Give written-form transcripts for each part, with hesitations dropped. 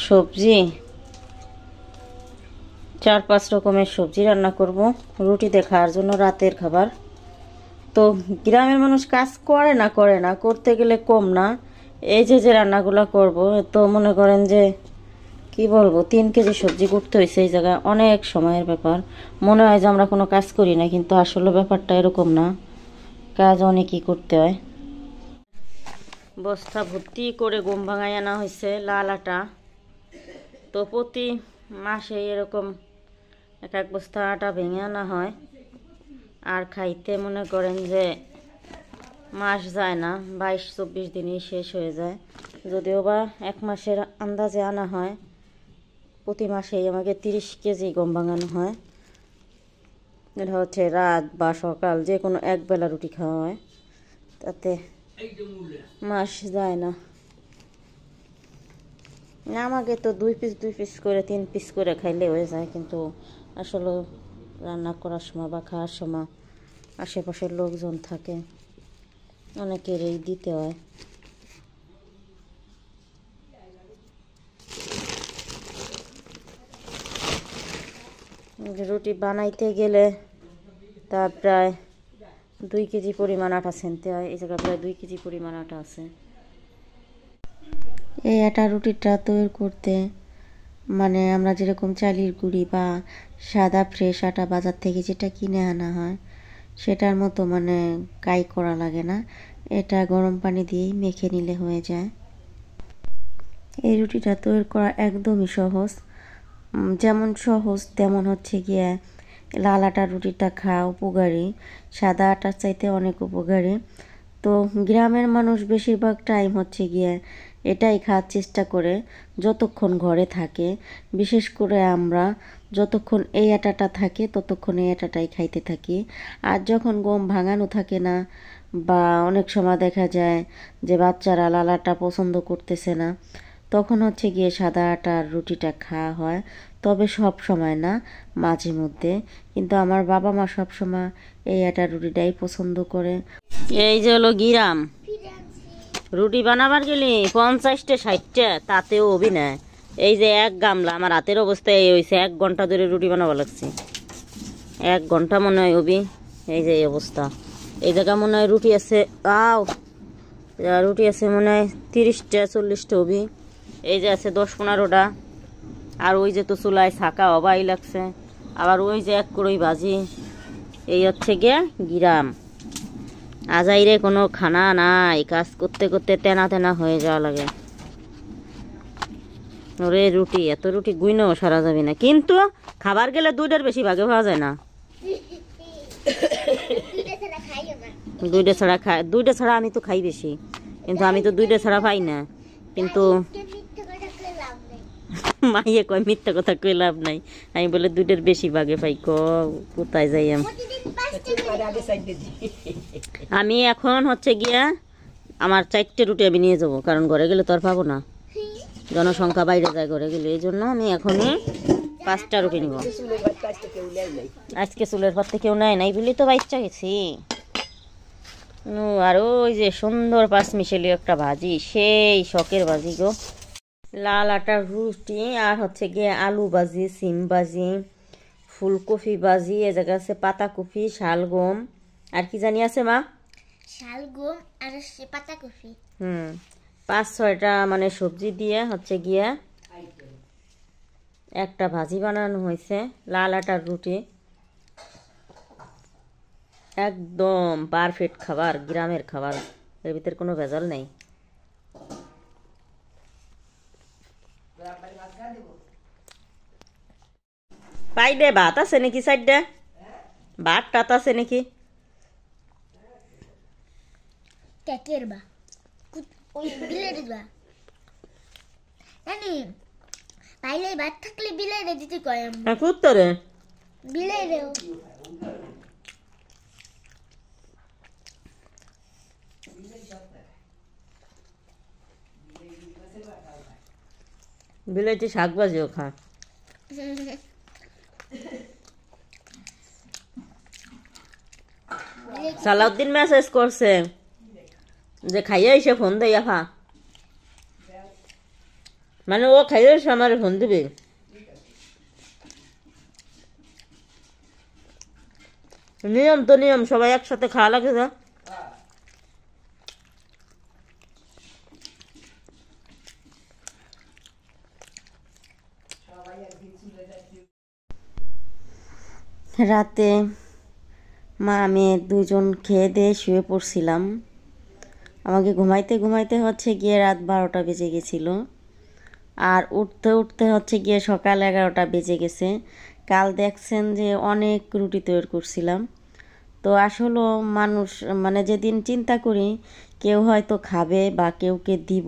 সবজি 4-5 রকমের সবজি রান্না করব রুটিতে খাওয়ার জন্য রাতের খাবার। তো গ্রামের মানুষ কাজ করে না করতে গেলে কম না। এই যে রান্নাগুলো করব, তো মনে করেন যে কি বলবো 3 কেজি সবজি করতে হয়েছে। এই জায়গায় অনেক সময়ের ব্যাপার। মনে হয় যে আমরা কোনো কাজ করি না, কিন্তু আসলে ব্যাপারটা এরকম না, কাজ অনেকই করতে হয়। বস্তা ভর্তি করে গম ভাঙাই আনা হয়েছে লাল আটা। তো প্রতি মাসে এরকম এক বস্তা আটা ভেঙে আনা হয়। আর খাইতে মনে করেন যে মাস যায় না, 22-24 দিনই শেষ হয়ে যায়। যদিও বা 1 মাসের আন্দাজে আনা হয়। প্রতি মাসেই আমাকে 30 কেজি গম ভাঙানো হয়। এটা হচ্ছে রাত বা সকাল যে কোনো এক বেলা রুটি খাওয়া হয়, তাতে মাস যায় না। আমাকে তো 2 পিস করে 3 পিস করে খাইলে হয়ে যায়, কিন্তু আসলে রান্না করার সময় বা খাওয়ার সময় আশেপাশের লোকজন থাকে, অনেকেরই দিতে হয়। রুটি বানাইতে গেলে তা প্রায় 2 কেজি পরিমাণ আটা ছেনতে হয়। এই জায়গায় প্রায় 2 কেজি পরিমাণ আটা আছে। এই আটা রুটিটা তৈরি করতে মানে আমরা যেরকম চালের গুঁড়ি বা সাদা ফ্রেশ আটা বাজার থেকে যেটা কিনে আনা হয় সেটার মতো মানে কাই করা লাগে না। এটা গরম পানি দিয়েই মেখে নিলে হয়ে যায়। এই রুটিটা তৈরি করা একদমই সহজ। যেমন সহজ তেমন হচ্ছে গিয়ে লাল আটার রুটিটা খাওয়া উপকারী, সাদা আটার চাইতে অনেক উপকারী। তো গ্রামের মানুষ বেশিরভাগ টাইম হচ্ছে গিয়ে এটাই খাওয়ার চেষ্টা করে যতক্ষণ ঘরে থাকে। বিশেষ করে আমরা যতক্ষণ এই আটাটা থাকে ততক্ষণ এই আটাটাই খাইতে থাকি। আর যখন গম ভাঙানো থাকে না বা অনেক সময় দেখা যায় যে বাচ্চারা লাল আটা পছন্দ করতেছে না, তখন হচ্ছে গিয়ে সাদা আটার রুটিটা খাওয়া হয়। তবে সব সময় না, মাঝে মধ্যে। কিন্তু আমার বাবা মা সব সময় এই আটার রুটিটাই পছন্দ করে। এই যে হলো গিরাম, রুটি বানাবার গেলে 50টা 60টা, তাতেও অভিনয়। এই যে 1 গামলা আমার হাতের অবস্থা এই হয়েছে, 1 ঘন্টা ধরে রুটি বানাবার লাগছে। 1 ঘন্টা মনে হয় অভি। এই যে এই অবস্থা। এই জায়গা মনে হয় রুটি আছে রুটি আছে মনে হয় 30টা 40টা অভি। এই যে আছে 10-15টা। আর ওই যে তো চুলায় ছাকা হবাই লাগছে। আবার ওই যে 1 কড়াই ভাজি। এই হচ্ছে গিয়ে গিরাম। আজাইরে কোনো খানা নাই, কাজ করতে করতে তেনা তেনা হয়ে যাওয়া লাগে। ওরে রুটি, এত রুটি গুইনেও সারা যাবে না, কিন্তু খাবার গেলে 2টার বেশি ভাগে পাওয়া যায় না। 2টা ছাড়া আমি তো খাই বেশি, কিন্তু আমি তো 2টা ছাড়া পাই না। কিন্তু মাইয়ে কয় মিথ্যা কথা কই লাভ নাই। আমি বলে 2টার বেশি ভাগে পাই। কোথায় যাই আমি এখন হচ্ছে গিয়া আমার 4টে রুটি আমি নিয়ে যাবো, কারণ ঘরে গেলে তো আর পাবো না, জনসংখ্যা বাইরে যায় ঘরে গেলে। এই জন্য আমি এখনই 5টা রুটি নিব। আজকে চুলের পাতে কেউ নেয় নাই বলি তো বাচ্চা গেছি। আর ওই যে সুন্দর 5 মিশালি একটা ভাজি, সেই শখের ভাজি গো। লাল আটার রুটি আর হচ্ছে গিয়ে আলু ভাজি, সিম ভাজি, ফুলকপি ভাজি, এ জায়গা আছে পাতাকপি, শালগম, আর কি জানি আছে মা, শালগম আর পাতাকপি। 5-6টা মানে সবজি দিয়ে হচ্ছে গিয়ে একটা ভাজি বানানো হয়েছে। লাল আটার রুটি একদম পারফেক্ট খাবার, গ্রামের খাবার, এর ভিতরে কোনো ভেজাল নেই। পাইবে ভাত আছে নাকি সাইডে? ভাত টাত আছে নাকি? কেকের বা ওই বিলের বা জানি পাইলে ভাত থাকলে বিলেরে দিতে কয় আমরা। কুত্তরে বিলেরে বিলেতে শাক ভাজিও খা। সালাউদ্দিন মেসেজ করছে যে খাইয়া এসে ফোন দেয়া খা। মানে ও খাইলে সে আমার ফোন দিবে। নিয়ম তো নিয়ম, সবাই একসাথে খাওয়া লাগে না। রাতে মা আমি দুজন খেয়ে দিয়ে শুয়ে পড়ছিলাম। আমাকে ঘুমাইতে ঘুমাইতে হচ্ছে গিয়ে রাত 12টা বেজে গেছিল। আর উঠতে উঠতে হচ্ছে গিয়ে সকাল 11টা বেজে গেছে। কাল দেখছেন যে অনেক রুটি তৈরি করছিলাম। তো আসলে মানুষ মানে যেদিন চিন্তা করি কেউ হয়তো খাবে বা কেউকে দিব,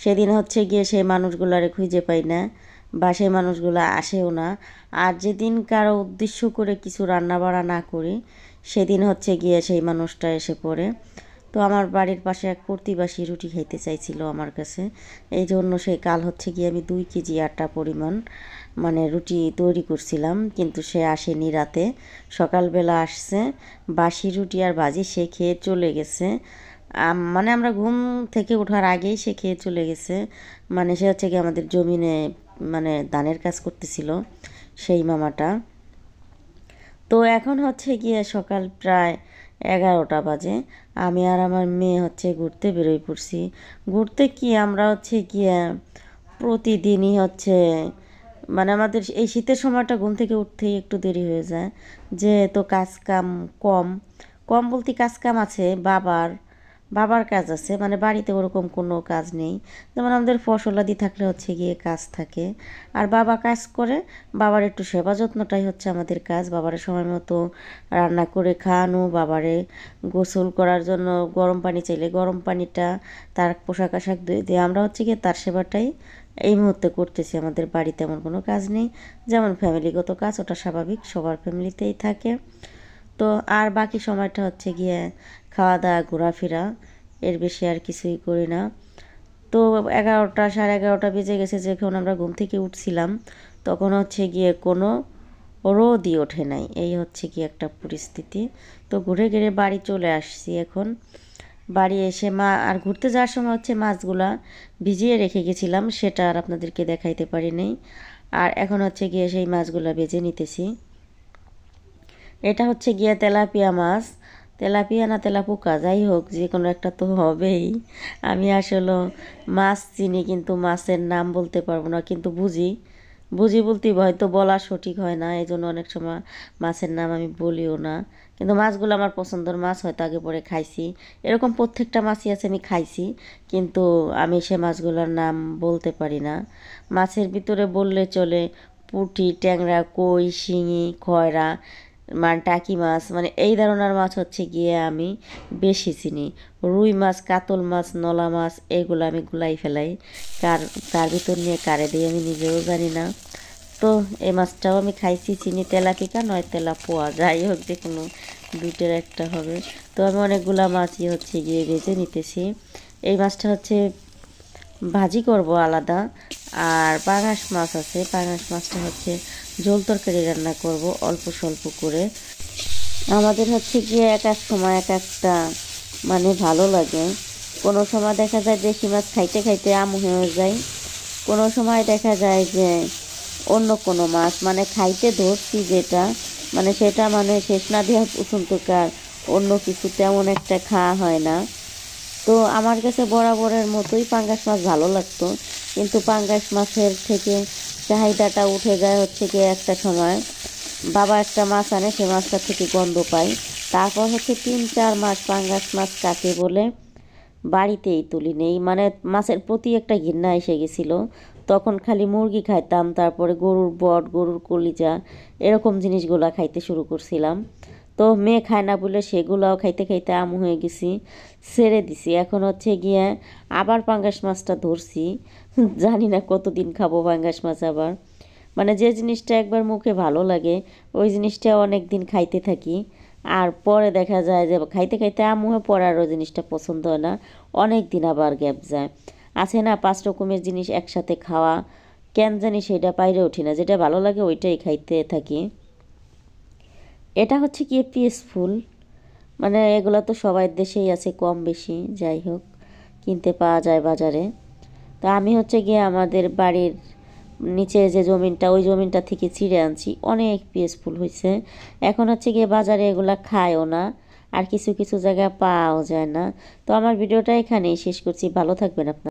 সেদিন হচ্ছে গিয়ে সেই মানুষগুলারে খুঁজে পাই না বা সেই মানুষগুলো আসেও না। আর যেদিন কারো উদ্দেশ্য করে কিছু রান্না বাড়া না করি, সেদিন হচ্ছে গিয়ে সেই মানুষটা এসে পড়ে। তো আমার বাড়ির পাশে এক প্রতিবাসী রুটি খাইতে চাইছিল আমার কাছে, এই জন্য সেই কাল হচ্ছে গিয়ে আমি 2 কেজি আটা পরিমাণ মানে রুটি তৈরি করছিলাম, কিন্তু সে আসেনি রাতে। সকালবেলা আসছে, বাসি রুটি আর ভাজি সে খেয়ে চলে গেছে। মানে আমরা ঘুম থেকে ওঠার আগেই সে খেয়ে চলে গেছে। মানে সে হচ্ছে গিয়ে আমাদের জমিনে মানে ধানের কাজ করতেছিল সেই মামাটা। তো এখন হচ্ছে গিয়ে সকাল প্রায় 11টা বাজে। আমি আর আমার মেয়ে হচ্ছে ঘুরতে বেরোয় পড়ছি। ঘুরতে কি আমরা হচ্ছে গিয়ে প্রতিদিনই হচ্ছে মানে আমাদের এই শীতের সময়টা ঘুম থেকে উঠতেই একটু দেরি হয়ে যায়, যেহেতু কাজ কাম কম। কম বলতে কাজ কাম আছে, বাবার কাজ আছে, মানে বাড়িতে ওরকম কোনো কাজ নেই। যেমন আমাদের ফসলাদি থাকলে হচ্ছে গিয়ে কাজ থাকে, আর বাবা কাজ করে। বাবার একটু সেবা যত্নটাই হচ্ছে আমাদের কাজ। বাবারে সময় মতো রান্না করে খাওয়ানো, বাবারে গোসল করার জন্য গরম পানি চাইলে গরম পানিটা, তার পোশাক আশাক ধুয়ে দিয়ে আমরা হচ্ছে গিয়ে তার সেবাটাই এই মুহূর্তে করতেছি। আমাদের বাড়িতে এমন কোনো কাজ নেই। যেমন ফ্যামিলিগত কাজ, ওটা স্বাভাবিক, সবার ফ্যামিলিতেই থাকে। তো আর বাকি সময়টা হচ্ছে গিয়ে খাওয়া দাওয়া, ঘোরাফেরা, এর বেশি আর কিছুই করি না। তো 11টা 11:30 বেজে গেছে যখন আমরা ঘুম থেকে উঠছিলাম, তখন হচ্ছে গিয়ে কোনো রোদই ওঠে নাই। এই হচ্ছে কি একটা পরিস্থিতি। তো ঘুরে ঘিরে বাড়ি চলে আসছি এখন। বাড়ি এসে মা আর ঘুরতে যাওয়ার সময় হচ্ছে মাছগুলা ভিজিয়ে রেখে গেছিলাম, সেটা আর আপনাদেরকে দেখাইতে পারি নাই। আর এখন হচ্ছে গিয়ে সেই মাছগুলা ভেজে নিতেছি। এটা হচ্ছে গিয়ে তেলাপিয়া মাছ, তেলাপিয়া না তেলাপোকা, যাই হোক যে কোনো একটা তো হবেই। আমি আসলে মাছ চিনি কিন্তু মাছের নাম বলতে পারবো না, কিন্তু বুঝি বুঝি বলতেই হয়তো বলা সঠিক হয় না, এই জন্য অনেক সময় মাছের নাম আমি বলিও না। কিন্তু মাছগুলো আমার পছন্দের মাছ, হয়তো আগে পরে খাইছি। এরকম প্রত্যেকটা মাছই আছে আমি খাইছি, কিন্তু আমি সে মাছগুলোর নাম বলতে পারি না। মাছের ভিতরে বললে চলে পুঁটি, ট্যাংরা, কই, শিঙি, খয়রা, মানে টাকি মাছ, মানে এই ধরনের মাছ হচ্ছে গিয়ে আমি বেশি চিনি। রুই মাছ, কাতল মাছ, নলা মাছ, এগুলো আমি গুলাই ফেলাই। কার তার ভিতর নিয়ে কারে দিয়ে আমি নিজেও জানি না। তো এই মাছটাও আমি খাইছি, চিনি তেলাপিকা নয় তেলাপোয়া, যাই হোক যে কোনো দুইটার একটা হবে। তো আমি অনেকগুলা মাছই হচ্ছে গিয়ে ভেজে নিতেছি। এই মাছটা হচ্ছে ভাজি করব আলাদা। আর পাঙাশ মাছ আছে, পাঙাশ মাছটা হচ্ছে ঝোল তরকারি রান্না করব অল্প স্বল্প করে। আমাদের হচ্ছে গিয়ে এক এক সময় এক একটা মানে ভালো লাগে। কোনো সময় দেখা যায় দেশি মাছ খাইতে খাইতে আমু হয়ে যায়, কোনো সময় দেখা যায় যে অন্য কোনো মাছ মানে খাইতে ধরছি যেটা মানে সেটা মানে শেষ না দেওয়া পর্যন্তকার অন্য কিছু তেমন একটা খাওয়া হয় না। তো আমার কাছে বরাবরের মতোই পাঙ্গাস মাছ ভালো লাগতো, কিন্তু পাঙ্গাস মাছের থেকে চাহিদাটা উঠে যায় হচ্ছে গিয়ে একটা সময় বাবা একটা মাছ আনে, সে মাছটা থেকে গন্ধ পাই। তারপর হচ্ছে 3-4 মাস পাঙ্গাস মাছ কাকে বলে বাড়িতেই তুলি নেই, মানে মাছের প্রতি একটা ঘৃণা এসে গেছিলো। তখন খালি মুরগি খাইতাম, তারপরে গরুর বট, গরুর কলিজা, এরকম জিনিসগুলো খাইতে শুরু করছিলাম। তো মেয়ে খায় না বলে সেগুলোও খাইতে খাইতে আমু হয়ে গেছি, ছেড়ে দিছি। এখন হচ্ছে গিয়ে আবার পাঙ্গাস মাছটা ধরছি, জানি না কতদিন খাবো পাঙ্গাস মাছ আবার। মানে যে জিনিসটা একবার মুখে ভালো লাগে ওই জিনিসটা অনেক দিন খাইতে থাকি, আর পরে দেখা যায় যে খাইতে খাইতে আমুহে পরে আর ওই জিনিসটা পছন্দ হয় না, অনেক দিন আবার গ্যাপ যায়। আছে না 5 রকমের জিনিস একসাথে খাওয়া, কেন জানি সেটা পাইরে উঠি না, যেটা ভালো লাগে ওইটাই খাইতে থাকি। এটা হচ্ছে কি পিসফুল, মানে এগুলো তো সবাই দেশেই আছে কম বেশি, যাই হোক কিনতে পাওয়া যায় বাজারে। তো আমি হচ্ছে গিয়ে আমাদের বাড়ির নিচে যে জমিনটা ওই জমিনটা থেকে ছিঁড়ে আনছি, অনেক পিসফুল হয়েছে। এখন হচ্ছে গিয়ে বাজারে এগুলা খায়ও না, আর কিছু কিছু জায়গায় পাওয়াও যায় না। তো আমার ভিডিওটা এখানেই শেষ করছি, ভালো থাকবেন আপনারা।